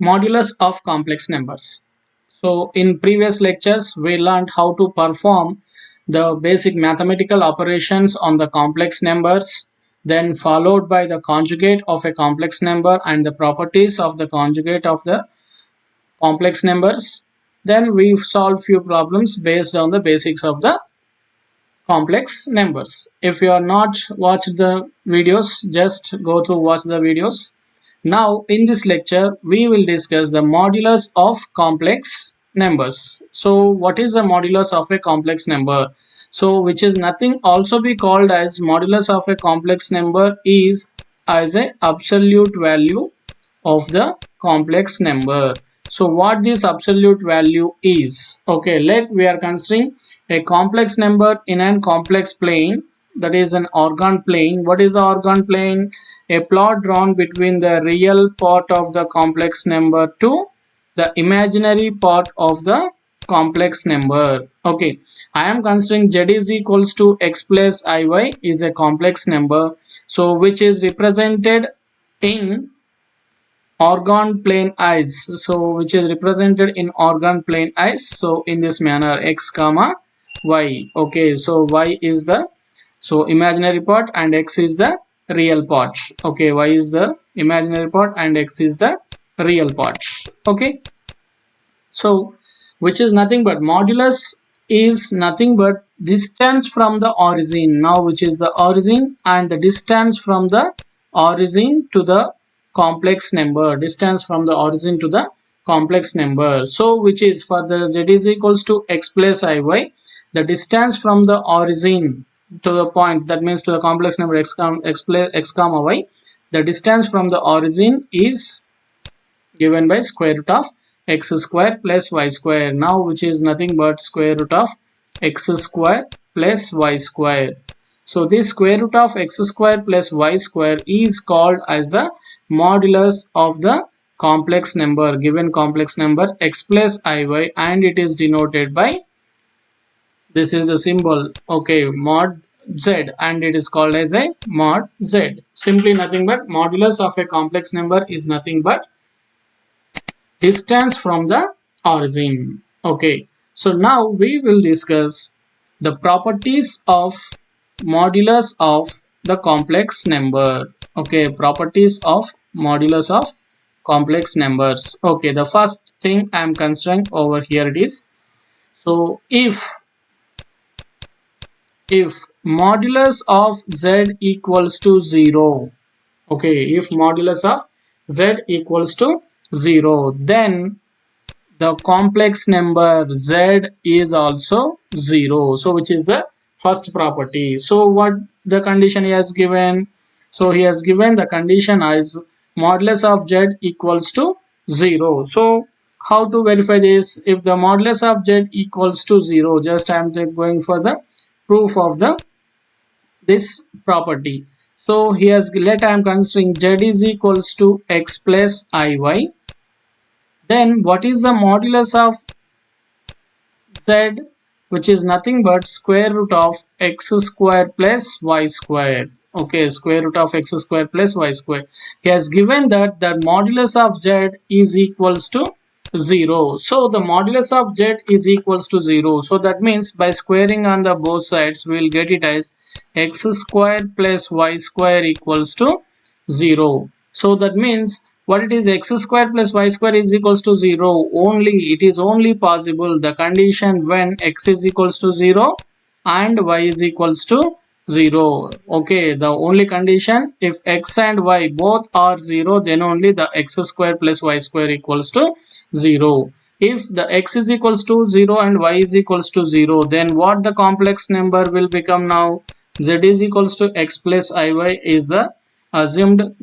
Modulus of complex numbers. So in previous lectures we learned how to perform the basic mathematical operations on the complex numbers, then followed by the conjugate of a complex number and the properties of the conjugate of the complex numbers. Then we solved few problems based on the basics of the complex numbers. If you are not watched the videos, just go through watch the videos. Now in this lecture we will discuss the modulus of complex numbers. So what is the modulus of a complex number? So which is nothing also be called as modulus of a complex number is as a absolute value of the complex number. So what this absolute value is? Okay, we are considering a complex number in a complex plane, that is an organ plane. What is the organ plane? A plot drawn between the real part of the complex number to the imaginary part of the complex number. Okay, I am considering z is equals to x plus iy is a complex number, so which is represented in organ plane i's, so which is represented in organ plane i's, so in this manner x comma y. Okay, so y is the imaginary part and x is the real part. Okay, y is the imaginary part and x is the real part. Okay, so which is nothing but modulus is nothing but distance from the origin. Now which is the origin and the distance from the origin to the complex number, distance from the origin to the complex number. So which is for the z is equals to x plus iy, the distance from the origin to the point, that means to the complex number x comma y, the distance from the origin is given by square root of x square plus y square. Now which is nothing but square root of x square plus y square. So this square root of x square plus y square is called as the modulus of the complex number, given complex number x plus iy, and it is denoted by, this is the symbol, okay, mod z, and it is called as a mod z. Simply nothing but modulus of a complex number is nothing but distance from the origin. Okay, so now we will discuss the properties of modulus of the complex number. Okay, properties of modulus of complex numbers. Okay, the first thing I am considering over here it is, so if modulus of z equals to 0, okay, if modulus of z equals to 0, then the complex number z is also 0. So which is the first property. So what the condition he has given? So he has given the condition as modulus of z equals to 0. So how to verify this? If the modulus of z equals to 0, just I am going for the proof of this property. So he has, let I am considering z is equals to x plus iy. Then what is the modulus of z, which is nothing but square root of x square plus y square. Okay, square root of x square plus y square. He has given that the modulus of z is equals to 0. So the modulus of z is equals to 0. So that means by squaring on the both sides we will get it as x square plus y square equals to 0. So that means what it is, x square plus y square is equals to 0 only, it is only possible the condition when x is equals to 0 and y is equals to 0. Okay, the only condition if x and y both are 0, then only the x square plus y square equals to 0. If the x is equals to 0 and y is equals to 0, then what the complex number will become now? Z is equals to x plus iy is the assumed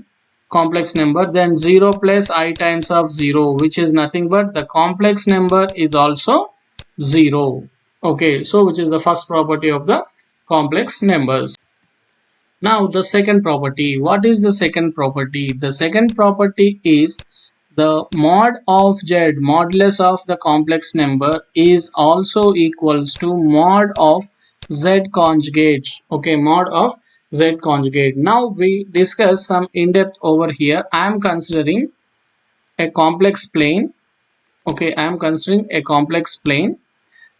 complex number, then 0 plus I times of 0, which is nothing but the complex number is also 0. Okay, so which is the first property of the complex numbers. Now the second property. What is the second property? The second property is the mod of z, modulus of the complex number, is also equals to mod of z conjugate. Okay, mod of z conjugate. Now we discuss some in depth over here. I am considering a complex plane. Okay, I am considering a complex plane,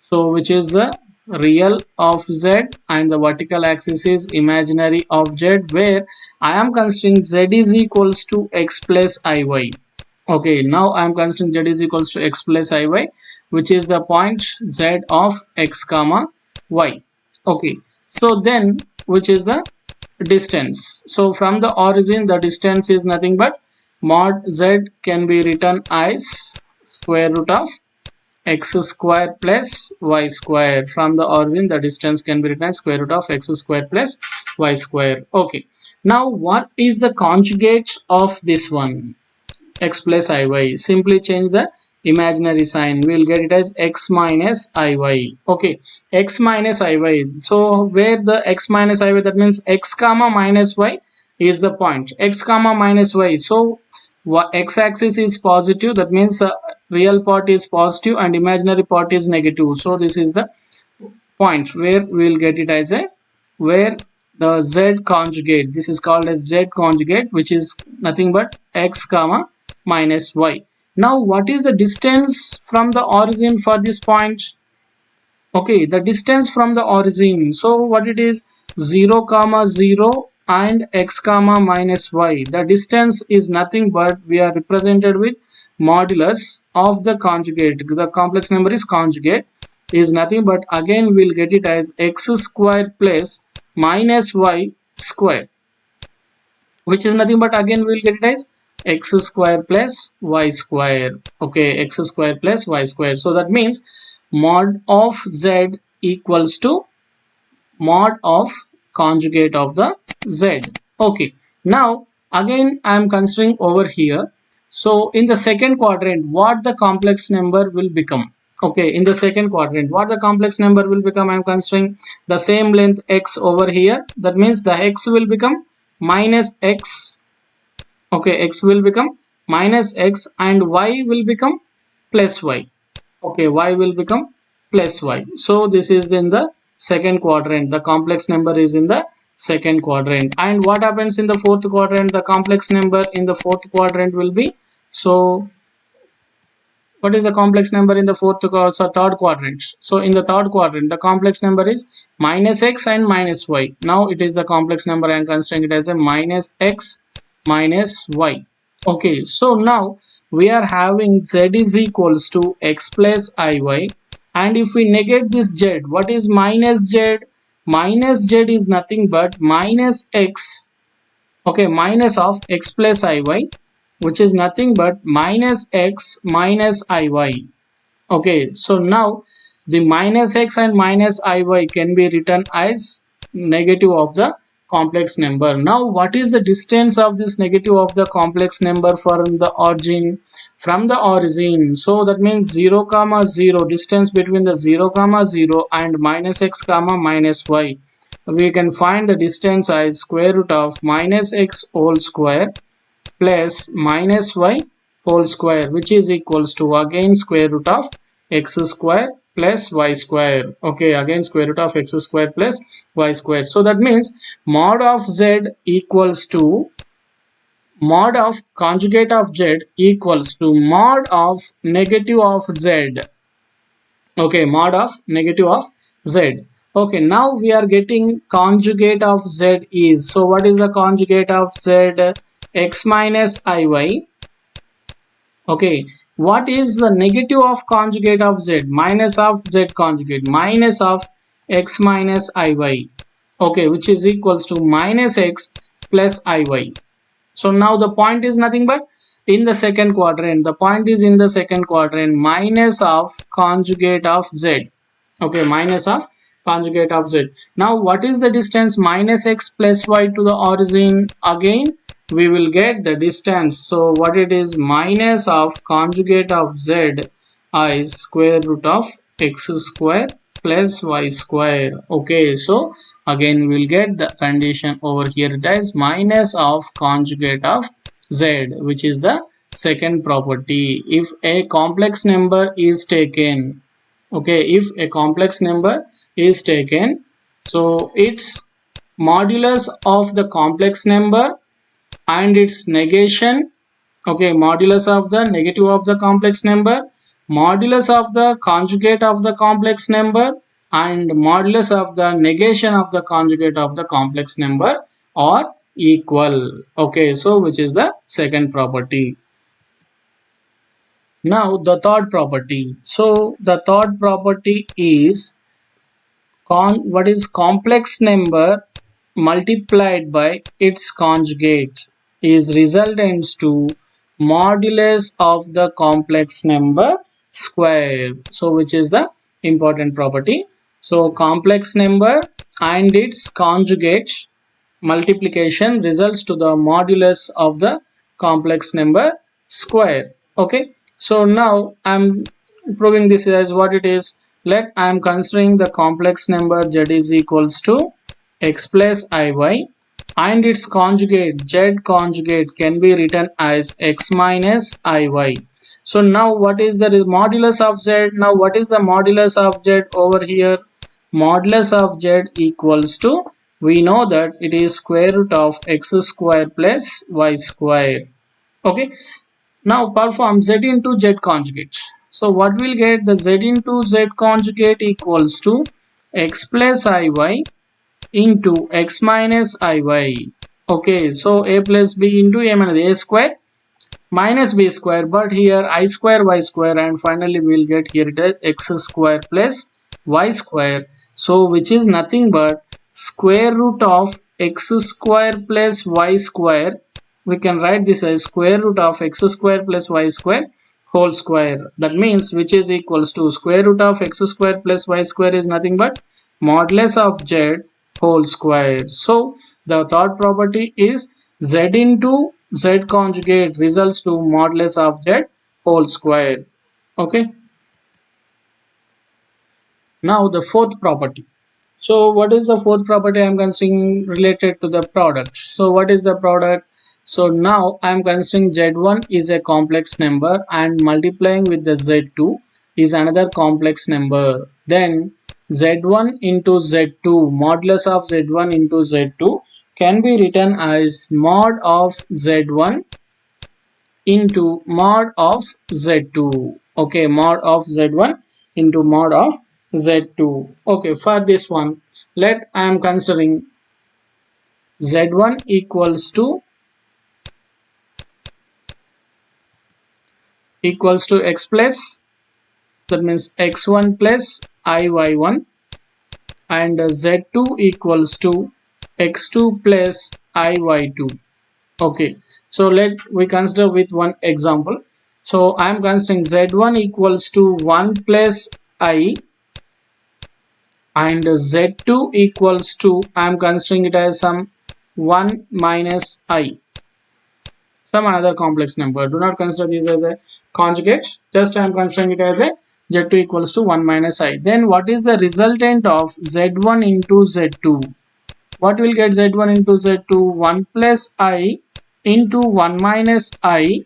so which is the real of z and the vertical axis is imaginary of z, where I am considering z is equals to x plus iy. Okay, now I am considering z is equals to x plus iy, which is the point z of x comma y. Okay, so then which is the distance? So from the origin the distance is nothing but mod z can be written as square root of x square plus y square. From the origin the distance can be written as square root of x square plus y square. Okay, now what is the conjugate of this one? X plus iy. Simply change the imaginary sign, we will get it as x minus iy. Okay, x minus iy. So where the x minus iy, that means x comma minus y is the point, x comma minus y. So x axis is positive, that means real part is positive and imaginary part is negative. So this is the point where we will get it as a, where the z conjugate, this is called as z conjugate, which is nothing but x comma minus y. Now what is the distance from the origin for this point? Okay, the distance from the origin, so what it is, 0 comma 0 and x comma minus y. The distance is nothing but we are represented with modulus of the conjugate. The complex number is conjugate, is nothing but again we'll get it as x square plus minus y square, which is nothing but again we'll get it as x square plus y square. Okay, x square plus y square. So that means mod of z equals to mod of conjugate of the z. Okay, now again I am considering over here, so in the second quadrant what the complex number will become? Okay, in the second quadrant what the complex number will become? I am considering the same length x over here, that means the x will become minus x. Okay, x will become minus x and y will become plus y. Okay, y will become plus y. So this is in the second quadrant, the complex number is in the second quadrant. And what happens in the fourth quadrant? The complex number in the fourth quadrant will be, so what is the complex number in the third quadrant? So in the third quadrant the complex number is minus x and minus y. Now it is the complex number, I am considering it as a minus x minus y. Okay, so now we are having z is equals to x plus iy, and if we negate this z, what is minus z? Minus z is nothing but minus x. Okay, minus of x plus iy, which is nothing but minus x minus iy. Okay, so now the minus x and minus iy can be written as negative of the complex number. Now what is the distance of this negative of the complex number from the origin? From the origin, so that means 0 comma 0, distance between the 0 comma 0 and minus x comma minus y. We can find the distance as square root of minus x whole square plus minus y whole square, which is equals to again square root of x square plus y square. Okay, again square root of x square plus y square. So that means mod of z equals to mod of conjugate of z equals to mod of negative of z. Okay, mod of negative of z. Okay, now we are getting conjugate of z is, so what is the conjugate of z? X minus iy. Okay, what is the negative of conjugate of z? Minus of z conjugate, minus of x minus iy. Okay, which is equals to minus x plus iy. So now the point is nothing but in the second quadrant, the point is in the second quadrant, minus of conjugate of z. Okay, minus of conjugate of z. Now what is the distance minus x plus y to the origin? Again we will get the distance, so what it is, minus of conjugate of z is square root of x square plus y square. Okay, so again we will get the condition over here, it is minus of conjugate of z, which is the second property. If a complex number is taken, okay, if a complex number is taken, so its modulus of the complex number and its negation Okay, modulus of the negative of the complex number, modulus of the conjugate of the complex number, and modulus of the negation of the conjugate of the complex number are equal. Okay, so which is the second property. Now the third property. So the third property is what is complex number multiplied by its conjugate is resultant to modulus of the complex number square. So which is the important property. So complex number and its conjugate multiplication results to the modulus of the complex number square. Okay, so now I'm proving this as what it is. Let I am considering the complex number z is equals to x plus iy, and its conjugate z conjugate can be written as x minus iy. So now what is the modulus of z? Now what is the modulus of z over here? Modulus of z equals to, we know that it is square root of x square plus y square. Okay, now perform z into z conjugate. So what we'll get, the z into z conjugate equals to x plus iy into x minus iy. Okay, so a plus b into a minus a square minus b square, but here I square y square, and finally we'll get here it is x square plus y square. So which is nothing but square root of x square plus y square. We can write this as square root of x square plus y square whole square. That means which is equals to square root of x square plus y square is nothing but modulus of z whole square. So the third property is z into z conjugate results to modulus of z whole square. Okay, now the fourth property. So what is the fourth property I'm considering related to the product? So what is the product? So now I'm considering z1 is a complex number and multiplying with the z2 is another complex number. Then z1 into z2, modulus of z1 into z2 can be written as mod of z1 into mod of z2. Okay, mod of z1 into mod of z2. Okay, for this one, let I am considering z1 equals to x plus, that means x1 plus iy1, and z2 equals to x2 plus iy2. Okay, so let we consider with one example. So I am considering z1 equals to 1 plus I, and z2 equals to, I am considering it as some 1 minus I, some another complex number. Do not consider this as a conjugate, just I am considering it as a z2 equals to 1 minus I. Then what is the resultant of z1 into z2? What will get z1 into z2? 1 plus I into 1 minus I.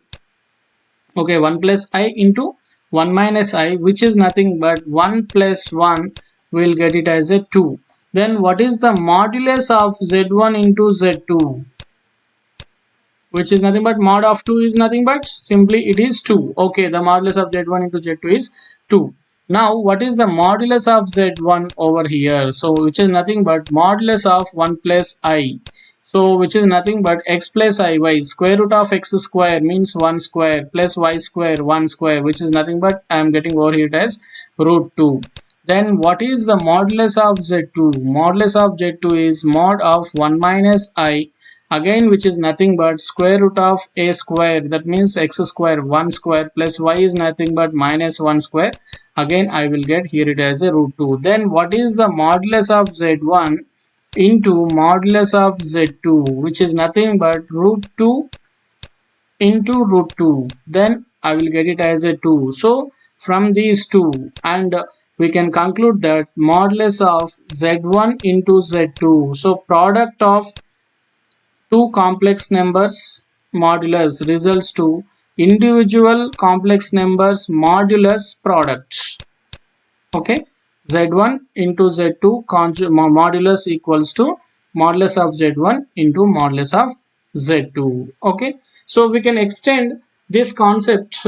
Okay, 1 plus I into 1 minus I, which is nothing but 1 plus 1, will get it as a 2. Then what is the modulus of z1 into z2? Which is nothing but mod of 2 is nothing but simply it is 2. Okay, the modulus of z1 into z2 is 2. Now what is the modulus of z1 over here? So which is nothing but modulus of 1 plus I. So which is nothing but x plus iy, square root of x square means 1 square plus y square 1 square, which is nothing but I am getting over here as root 2. Then what is the modulus of z2? Modulus of z2 is mod of 1 minus I, again which is nothing but square root of a square, that means x square 1 square plus y is nothing but minus 1 square, again I will get here it as a root 2. Then what is the modulus of z1 into modulus of z2, which is nothing but root 2 into root 2, then I will get it as a 2. So from these two, and we can conclude that modulus of z1 into z2, so product of two complex numbers modulus results to individual complex numbers modulus product. Okay, z1 into z2 modulus equals to modulus of z1 into modulus of z2. Okay, so we can extend this concept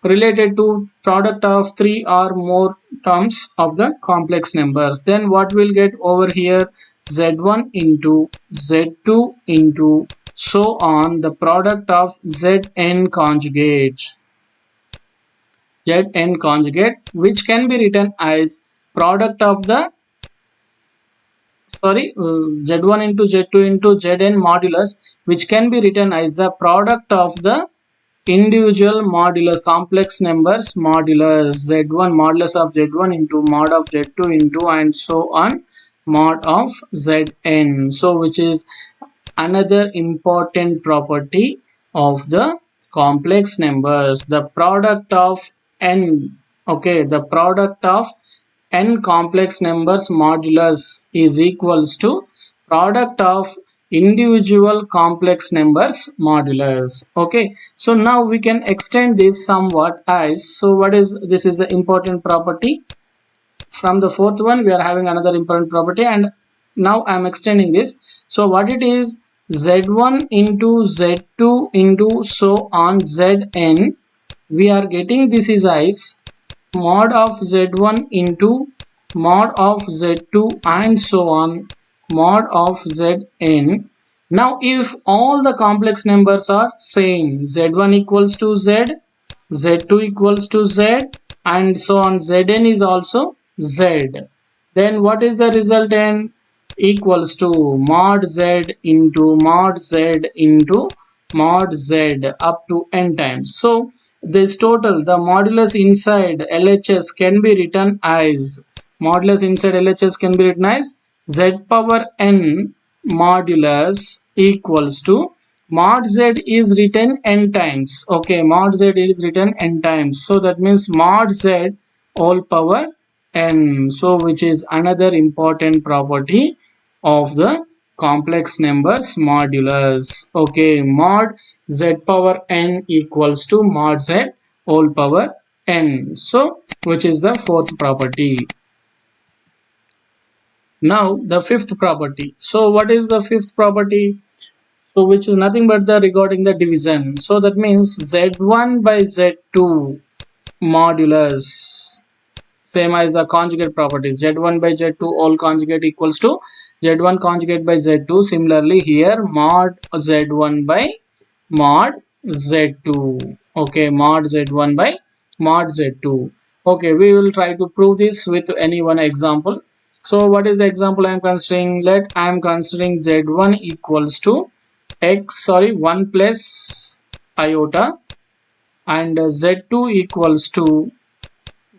related to product of three or more terms of the complex numbers. Then what we'll get over here, z1 into z2 into so on the product of zn conjugate. Zn conjugate, which can be written as product of the z1 into z2 into zn modulus, which can be written as the product of the individual modulus complex numbers modulus, z1 modulus of z1 into mod of z2 into and so on mod of zn. So which is another important property of the complex numbers, the product of n. Okay, the product of n complex numbers modulus is equals to product of individual complex numbers modulus. Okay, so now we can extend this somewhat as, so what is this is the important property. From the fourth one we are having another important property, and now I am extending this. So what it is, z1 into z2 into so on zn, we are getting this is as mod of z1 into mod of z2 and so on mod of zn. Now if all the complex numbers are same, z1 equals to z, z2 equals to z and so on, zn is also z, then what is the resultant? Equals to mod z into mod z into mod z up to n times. So this total, the modulus inside LHS can be written as, modulus inside LHS can be written as z power n modulus equals to mod z is written n times. Okay, mod z is written n times. So that means mod z all power n. So which is another important property of the complex numbers modulus. Okay, mod z power n equals to mod z whole power n. So which is the fourth property. Now the fifth property. So what is the fifth property? So which is nothing but the regarding the division. So that means z1 by z2 modulus, same as the conjugate properties, z1 by z2 all conjugate equals to z1 conjugate by z2. Similarly here mod z1 by mod z2. Okay, mod z1 by mod z2. Okay, we will try to prove this with any one example. So what is the example I am considering? Let I am considering z1 equals to 1 plus iota and z2 equals to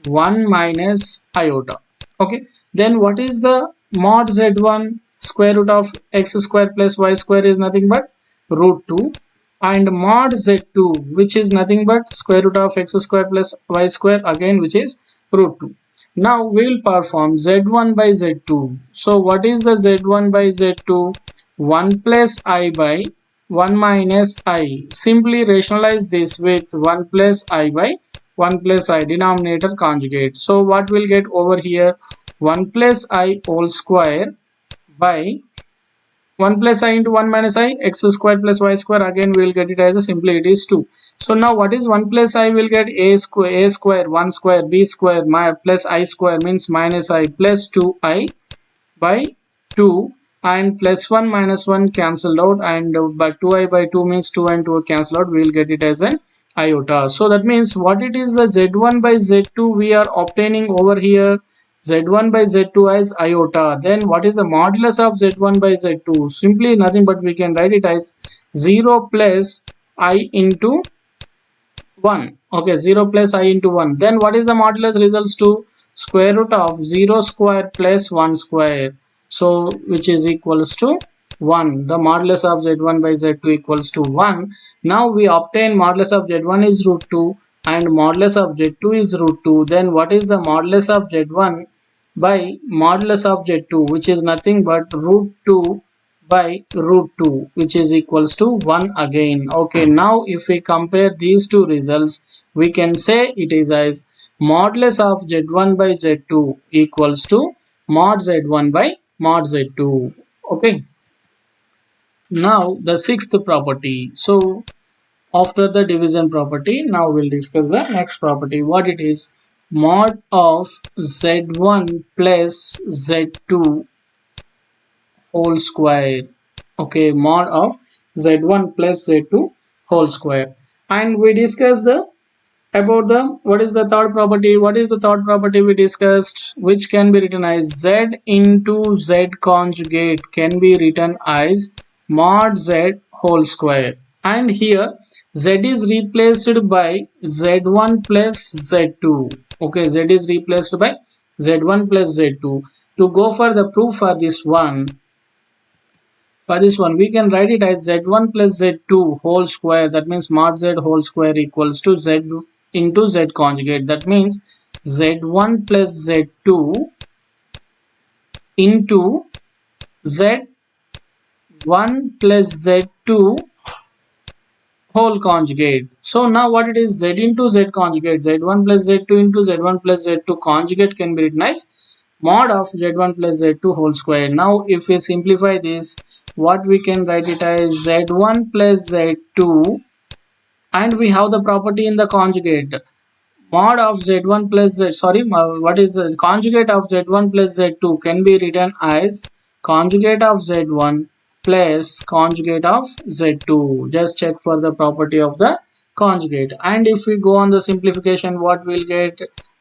1 minus iota. Okay, then what is the mod z1? Square root of x square plus y square is nothing but root 2, and mod z2, which is nothing but square root of x square plus y square again, which is root 2. Now we will perform z1 by z2. So what is the z1 by z2? 1 plus I by 1 minus I. Simply rationalize this with 1 plus I by 1 plus I, denominator conjugate. So what we'll get over here? 1 plus I whole square by 1 plus I into 1 minus I, x square plus y square, again we will get it as a simply it is 2. So now what is 1 plus I? Will get a square 1 square, b square plus I square means minus I plus 2I by 2, and plus 1 minus 1 cancelled out, and by 2I by 2 means 2 and 2 cancel out, we will get it as an iota. So that means what it is, the z1 by z2 we are obtaining over here, z1 by z2 as iota. Then what is the modulus of z1 by z2? Simply nothing but we can write it as 0 plus I into 1. Okay, 0 plus I into 1. Then what is the modulus results to? Square root of 0 square plus 1 square. So which is equals to 1. The modulus of z1 by z2 equals to 1. Now we obtain modulus of z1 is root 2 and modulus of z2 is root 2. Then what is the modulus of z1 by modulus of z2, which is nothing but root 2 by root 2, which is equals to 1 again. Okay, now if we compare these two results, we can say it is as modulus of z1 by z2 equals to mod z1 by mod z2. Okay, now the sixth property. So after the division property. Now we'll discuss the next property. What it is? Mod of z1 plus z2 whole square. Okay, mod of z1 plus z2 whole square. And we discussed the about the what is the third property. What is the third property we discussed, which can be written as z into z conjugate can be written as mod z whole square. And here z is replaced by z1 plus z2. Okay, z is replaced by z1 plus z2. To go for the proof for this one, we can write it as z1 plus z2 whole square. That means mod z whole square equals to z into z conjugate. That means z1 plus z2 into z1 plus z2 whole conjugate. So now what it is, z into z conjugate, z1 plus z2 into z1 plus z2 conjugate can be written as mod of z1 plus z2 whole square. Now if we simplify this, what we can write it as z1 plus z2, and we have the property in the conjugate, mod of z1 plus z, what is the conjugate of z1 plus z2 can be written as conjugate of z1 plus conjugate of z2. Just check for the property of the conjugate. And if we go on the simplification, what we'll get,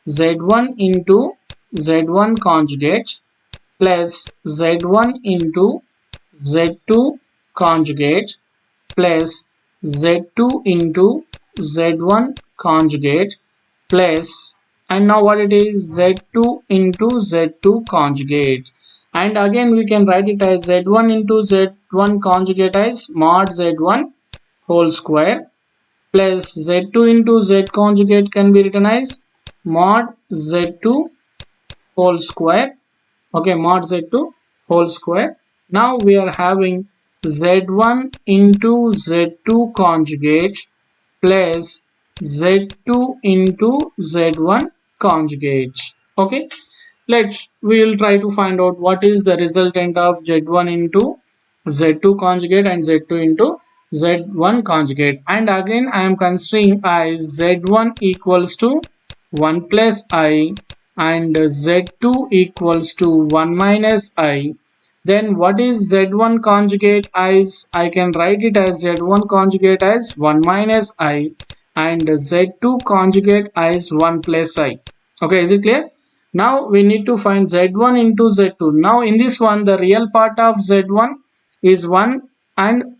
z1 into z1 conjugate plus z1 into z2 conjugate plus z2 into z1 conjugate plus, and now what it is, z2 into z2 conjugate. And again we can write it as z1 into z1 conjugate as mod z1 whole square plus z2 into z conjugate can be written as mod z2 whole square. Okay, mod z2 whole square. Now we are having z1 into z2 conjugate plus z2 into z1 conjugate. Okay, we will try to find out what is the resultant of z1 into z2 conjugate and z2 into z1 conjugate. And again I am considering as z1 equals to 1 plus I and z2 equals to 1 minus I. Then what is z1 conjugate as? I can write it as z1 conjugate as 1 minus I and z2 conjugate as 1 plus I. Okay, is it clear? Now we need to find z1 into z2. Now in this one the real part of z1 is 1 and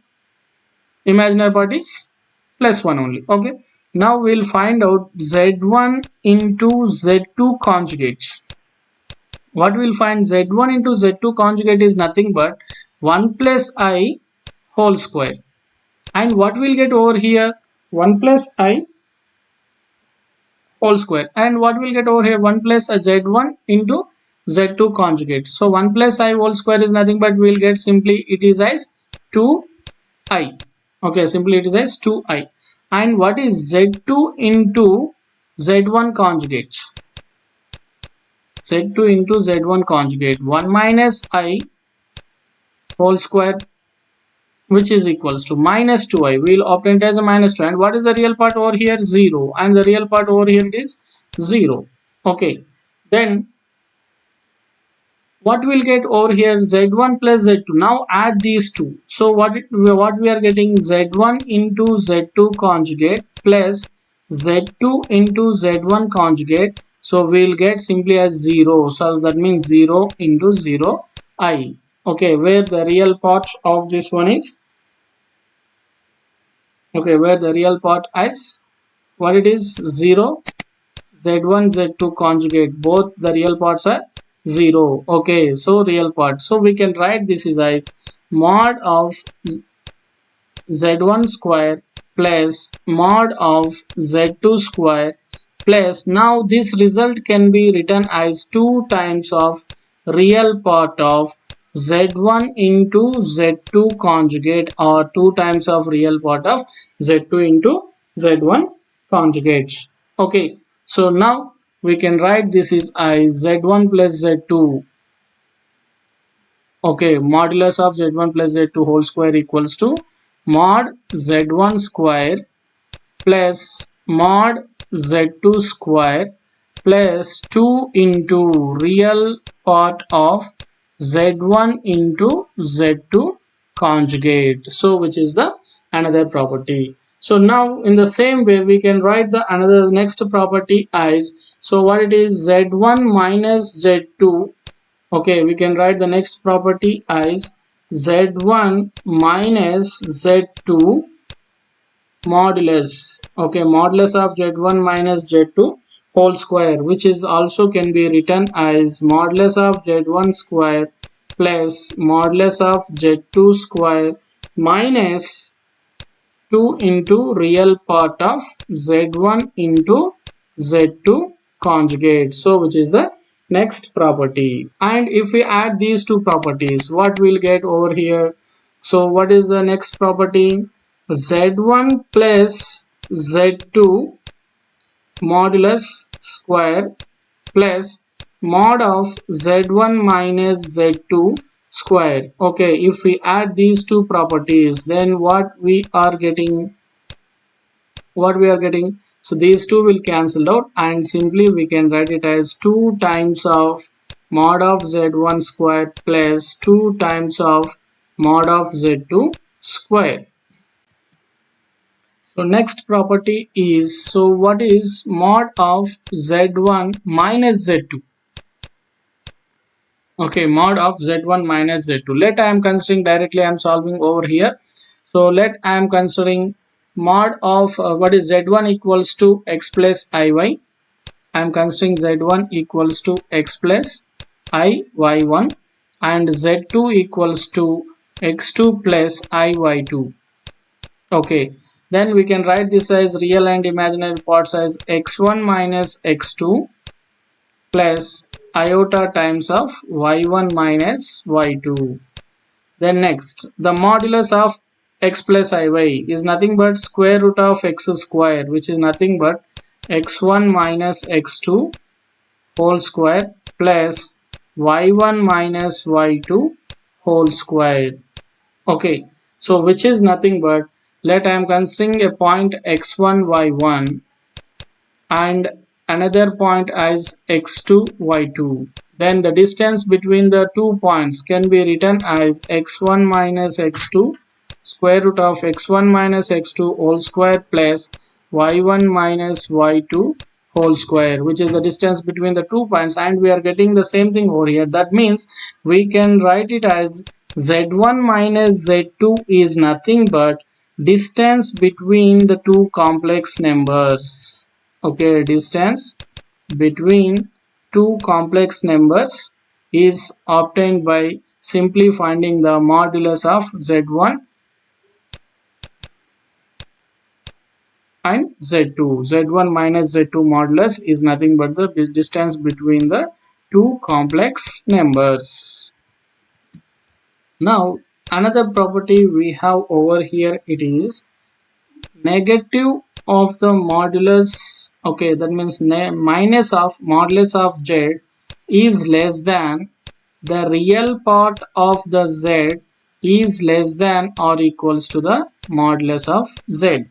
imaginary part is plus 1 only. Okay, now we'll find out z1 into z2 conjugate. What we'll find, z1 into z2 conjugate is nothing but 1 plus I whole square. And what we'll get over here, 1 plus I whole square. And what we'll get over here, 1 plus z1 into z2 conjugate. So 1 plus I whole square is nothing but we'll get simply it is as 2I. Okay, simply it is as 2I. And what is z2 into z1 conjugate? z2 into z1 conjugate, 1 minus I whole square, which is equals to minus 2I. We will obtain it as a minus 2. And what is the real part over here? 0. And the real part over here it is 0. Okay. Then what we'll get over here, z1 plus z2. Now add these two. So what we are getting, z1 into z2 conjugate plus z2 into z1 conjugate. So we'll get simply as 0. So that means 0 into 0 I. Okay, where the real part of this one is, okay, where the real part is, what it is, 0, z1 z2 conjugate, both the real parts are 0. Okay, so real part, so we can write this is as mod of z1 square plus mod of z2 square plus, now this result can be written as 2 times of real part of z1 into z2 conjugate or 2 times of real part of z2 into z1 conjugate. Okay, so now we can write this is as z1 plus z2. Okay, modulus of z1 plus z2 whole square equals to mod z1 square plus mod z2 square plus 2 into real part of z1 into z2 conjugate. So which is the another property. So now in the same way we can write the another next property as, so what it is, z1 minus z2. Okay, we can write the next property as z1 minus z2 modulus. Okay, modulus of z1 minus z2 whole square, which is also can be written as modulus of z1 square plus modulus of z2 square minus 2 into real part of z1 into z2 conjugate. So which is the next property. And if we add these two properties, what we'll get over here? So what is the next property? z1 plus z2 modulus square plus mod of z1 minus z2 square. Okay, if we add these two properties, then what we are getting, so these two will cancel out and simply we can write it as 2 times of mod of z1 square plus 2 times of mod of z2 square. So next property is, so what is mod of z1 minus z2? Okay, mod of z1 minus z2. Let I am considering directly, I am solving over here. So let I am considering mod of what is z1 equals to x plus iy. I am considering z1 equals to x plus iy1 and z2 equals to x2 plus iy2. Okay, then we can write this as real and imaginary parts as x1 minus x2 plus iota times of y1 minus y2. Then next, the modulus of x plus iy is nothing but square root of x square, which is nothing but x1 minus x2 whole square plus y1 minus y2 whole square. Okay, so which is nothing but, let I am considering a point x1 y1 and another point as x2 y2. Then the distance between the 2 points can be written as x1 minus x2 square root of x1 minus x2 whole square plus y1 minus y2 whole square, which is the distance between the 2 points, and we are getting the same thing over here. That means we can write it as z1 minus z2 is nothing but distance between the two complex numbers. Okay, distance between two complex numbers is obtained by simply finding the modulus of z1 and z2. z1 minus z2 modulus is nothing but the distance between the two complex numbers. Now another property we have over here, it is negative of the modulus. Okay, that means minus of modulus of z is less than the real part of the z is less than or equals to the modulus of z.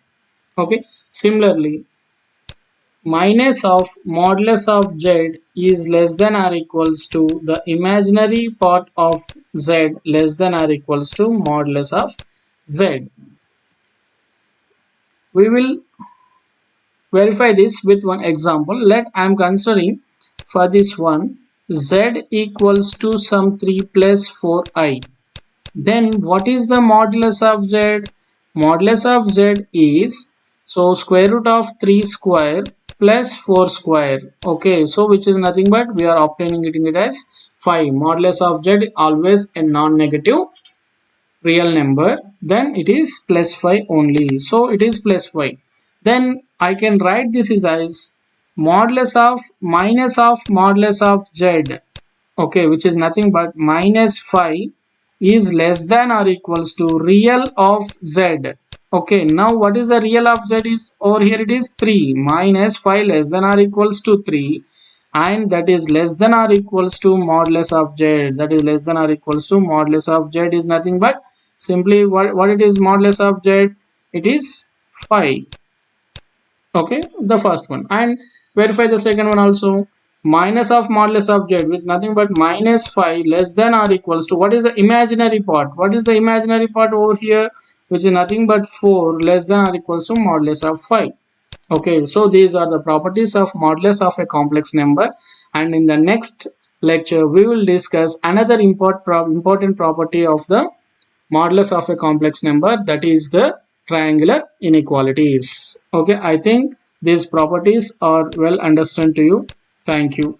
Okay, similarly minus of modulus of z is less than or equals to the imaginary part of z less than or equals to modulus of z. We will verify this with one example. Let I am considering for this one z equals to some 3 plus 4i. Then what is the modulus of z? Modulus of z is, so square root of 3 square plus 4 square. Okay, so which is nothing but we are obtaining it as 5. Modulus of z always a non-negative real number, then it is plus 5 only. So it is plus 5. Then I can write this as modulus of minus of modulus of z. Okay, which is nothing but minus 5 is less than or equals to real of z. Okay, now what is the real of z is over here? It is 3 minus 5 less than or equals to 3, and that is less than or equals to modulus of z. That is less than or equals to modulus of z is nothing but simply what it is modulus of z? It is 5. Okay, the first one, and verify the second one also. Minus of modulus of z with nothing but minus 5 less than or equals to, what is the imaginary part? What is the imaginary part over here? Which is nothing but 4 less than or equals to modulus of 5. Okay, so these are the properties of modulus of a complex number, and in the next lecture we will discuss another important property of the modulus of a complex number, that is the triangular inequalities. Okay, I think these properties are well understood to you. Thank you.